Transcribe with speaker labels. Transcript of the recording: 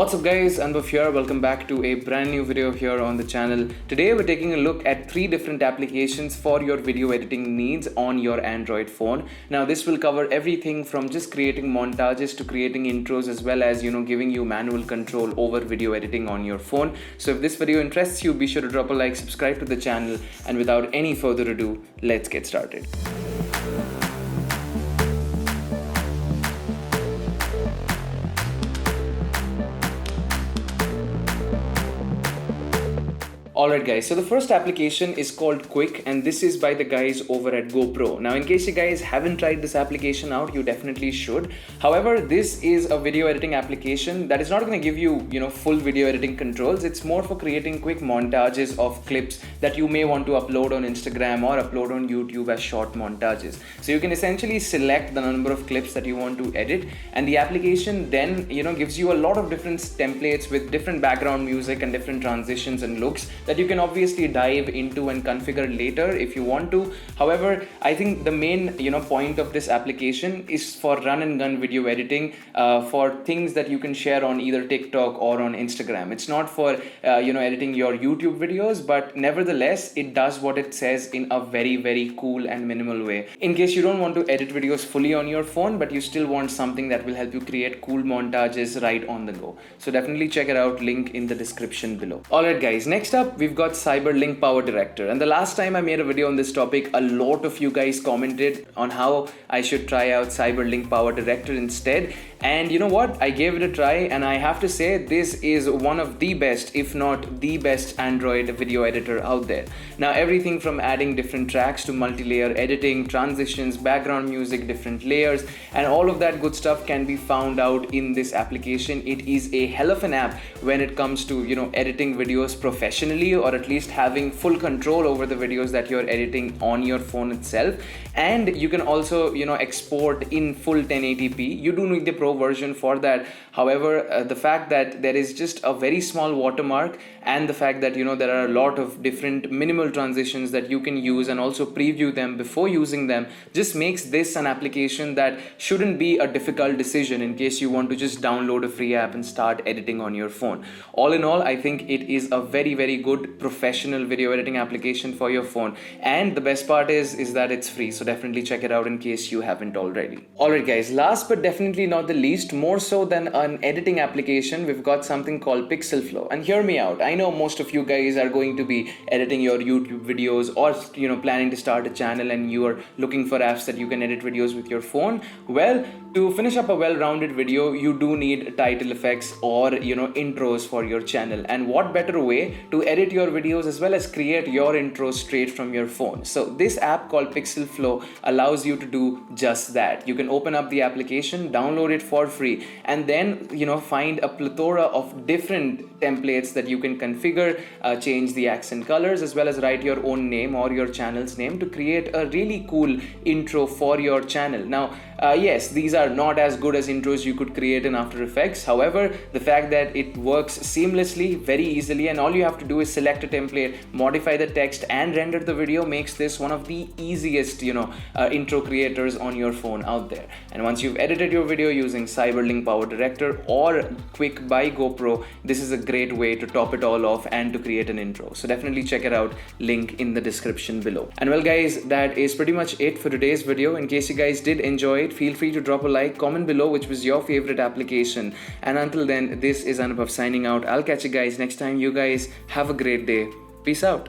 Speaker 1: What's up guys, Anubhav here. Welcome back to a brand new video here on the channel. Today we're taking a look at 3 different applications for your video editing needs on your Android phone. Now this will cover everything from just creating montages to creating intros, as well as giving you manual control over video editing on your phone. So if this video interests you, be sure to drop a like, subscribe to the channel, and without any further ado, let's get started. Alright guys, so the first application is called Quick, and this is by the guys over at GoPro. Now in case you guys haven't tried this application out, you definitely should. However, this is a video editing application that is not going to give you, full video editing controls. It's more for creating quick montages of clips that you may want to upload on Instagram or upload on YouTube as short montages. So you can essentially select the number of clips that you want to edit, and the application then, gives you a lot of different templates with different background music and different transitions and looks that you can obviously dive into and configure later if you want to. However, I think the main point of this application is for run and gun video editing for things that you can share on either TikTok or on Instagram. It's not for editing your YouTube videos, but nevertheless it does what it says in a very, very cool and minimal way. In case you don't want to edit videos fully on your phone, but you still want something that will help you create cool montages right on the go. So definitely check it out, link in the description below. Alright guys, next up we've got CyberLink Power Director, and the last time I made a video on this topic, a lot of you guys commented on how I should try out CyberLink Power Director instead. And you know what? I gave it a try, and I have to say this is one of the best, if not the best, Android video editor out there. Now everything from adding different tracks to multi-layer editing, transitions, background music, different layers, and all of that good stuff can be found out in this application. It is a hell of an app when it comes to editing videos professionally, or at least having full control over the videos that you're editing on your phone itself. And you can also export in full 1080p. You do need the Pro version for that. However, the fact that there is just a very small watermark, and the fact that there are a lot of different minimal transitions that you can use and also preview them before using them, just makes this an application that shouldn't be a difficult decision in case you want to just download a free app and start editing on your phone. All in all, I think it is a very, very good professional video editing application for your phone, and the best part is that it's free. So definitely check it out in case you haven't already. Alright guys, last but definitely not the least, more so than an editing application, we've got something called Pixelflow. And hear me out, I know most of you guys are going to be editing your YouTube videos, or planning to start a channel, and you are looking for apps that you can edit videos with your phone. Well, to finish up a well-rounded video, you do need title effects or intros for your channel. And what better way to edit your videos as well as create your intros straight from your phone? So this app called Pixelflow allows you to do just that. You can open up the application, download it for free, and then find a plethora of different templates that you can configure, change the accent colors, as well as write your own name or your channel's name to create a really cool intro for your channel. Now yes, these are not as good as intros you could create in After Effects. However, the fact that it works seamlessly, very easily, and all you have to do is select a template, modify the text, and render the video makes this one of the easiest intro creators on your phone out there. And once you've edited your video using CyberLink Power Director or Quick by GoPro, this is a great way to top it all off and to create an intro. So definitely check it out, link in the description below. And well guys, that is pretty much it for today's video. In case you guys did enjoy it, feel free to drop a like, comment below which was your favorite application. And until then, this is Anubhav signing out. I'll catch you guys next time. You guys have a great day. Peace out.